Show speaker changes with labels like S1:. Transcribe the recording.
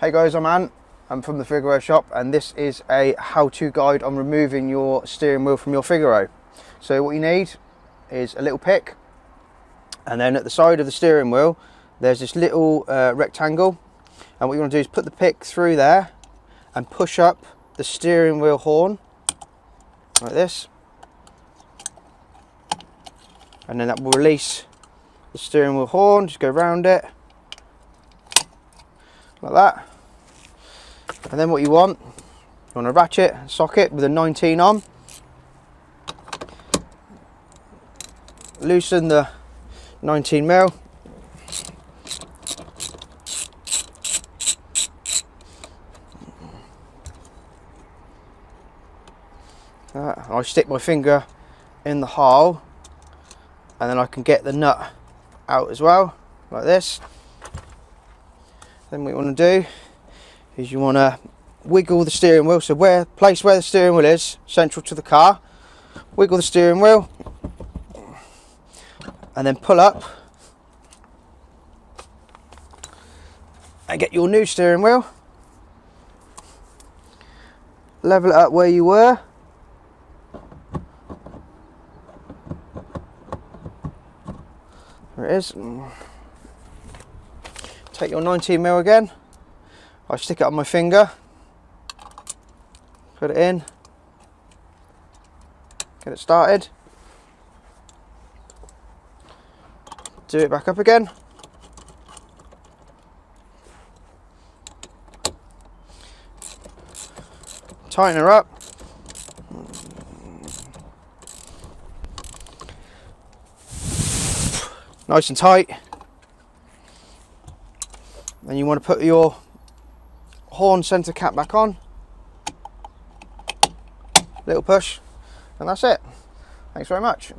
S1: Hey guys, I'm Ant. I'm from the Figaro shop, and this is a how-to guide on removing your steering wheel from your Figaro. So what you need is a little pick, and then at the side of the steering wheel there's this little rectangle, and what you want to do is put the pick through there and push up the steering wheel horn like this, and then that will release the steering wheel horn. Just go around it like that. And then what you want a ratchet socket with a 19 on. Loosen the 19 mil. I stick my finger in the hole, and then I can get the nut out as well, like this. Then what you want to do is you want to wiggle the steering wheel, so place where the steering wheel is, central to the car. Wiggle the steering wheel and then pull up and get your new steering wheel. Level it up where you were. There it is. Take your 19 mil again. I stick it on my finger, put it in, get it started, do it back up again, tighten her up, nice and tight. Then you want to put your horn center cap back on, little push, and that's it. Thanks very much.